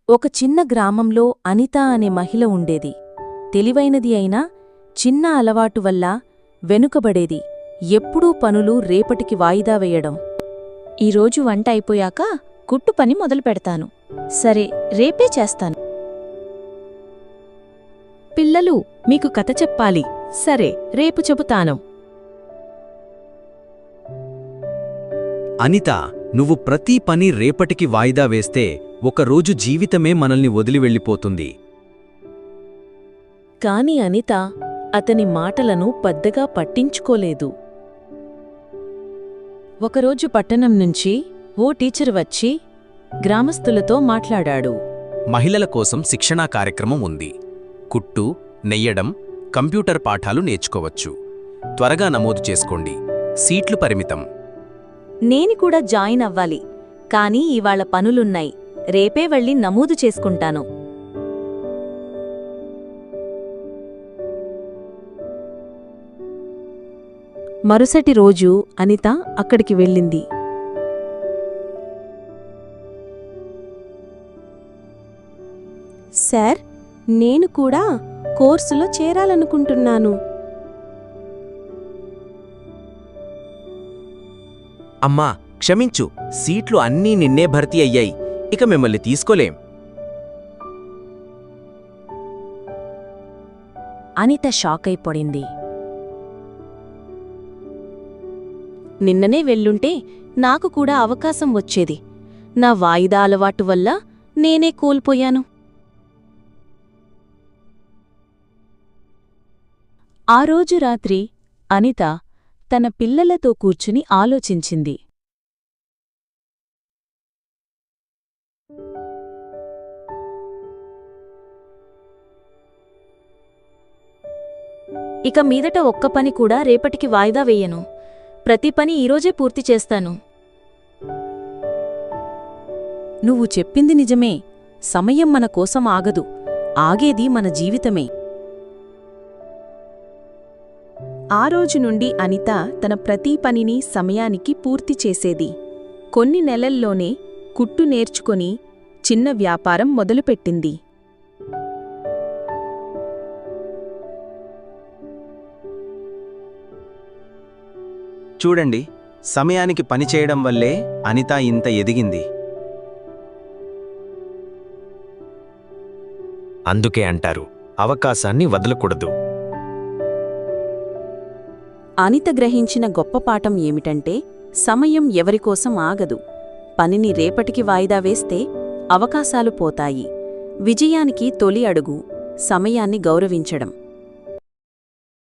ఒక చిన్న గ్రామంలో అనిత అనే మహిళ ఉండేది. తెలివైనది అయినా చిన్న అలవాటు వల్ల వెనుకబడేది. ఎప్పుడూ పనులు రేపటికి వాయిదా వేయడం. ఈరోజు వంట అయిపోయాక కుట్టు పని మొదలుపెడతాను. సరే, రేపే చేస్తాను. పిల్లలు, మీకు కథ చెప్పాలి. సరే, రేపు చెబుతాను. అనిత, నువ్వు ప్రతి పని రేపటికి వాయిదా వేస్తే ఒకరోజు జీవితమే మనల్ని వదిలి వెళ్ళిపోతుంది. కాని అనిత అతని మాటలను పెద్దగా పట్టించుకోలేదు. ఒకరోజు పట్టణం నుంచి ఓ టీచర్ వచ్చి గ్రామస్తులతో మాట్లాడాడు. మహిళల కోసం శిక్షణా కార్యక్రమం ఉంది. కుట్టు, నెయ్యడం, కంప్యూటర్ పాఠాలు నేర్చుకోవచ్చు. త్వరగా నమోదు చేసుకోండి. సీట్లు పరిమితం. నేను కూడా జాయిన్ అవ్వాలి, కానీ ఇవాళ పనులున్నాయి. రేపే వెళ్ళి నమోదు చేసుకుంటాను. మరుసటి రోజు అనిత అక్కడికి వెళ్ళింది. సార్, నేను కూడా కోర్సులో చేరాలనుకుంటున్నాను. అమ్మా, క్షమించు, సీట్లు అన్నీ నిన్నే భర్తీ అయ్యాయి. ఇక మిమ్మల్ని తీసుకోలేం. అనిత షాకైపడింది. నిన్ననే వెళ్ళుంటే నాకు కూడా అవకాశం వచ్చేది. నా వాయిదా అలవాటు వల్ల నేనే కోల్పోయాను. ఆ రోజు రాత్రి అనిత తన పిల్లలతో కూర్చుని ఆలోచించింది. ఇక మీదట ఒక్క పని కూడా రేపటికి వాయిదా వేయను. ప్రతి పని ఈరోజే పూర్తి చేస్తాను. నువ్వు చెప్పింది నిజమే. సమయం మన కోసం ఆగదు. ఆగేది మన జీవితమే. ఆ రోజు నుండి అనిత తన ప్రతి పనిని సమయానికి పూర్తి చేసేది. కొన్ని నెలల్లోనే కుట్టు నేర్చుకొని చిన్న వ్యాపారం మొదలుపెట్టింది. చూడండి, సమయానికి పనిచేయడం వల్లే అనిత ఇంత ఎదిగింది. అందుకే అంటారు, అవకాశాన్ని వదలకూడదు. అనిత గ్రహించిన గొప్ప పాఠం ఏమిటంటే, సమయం ఎవరికోసం ఆగదు. పనిని రేపటికి వాయిదా వేస్తే అవకాశాలు పోతాయి. విజయానికి తొలి అడుగు సమయాన్ని గౌరవించడం.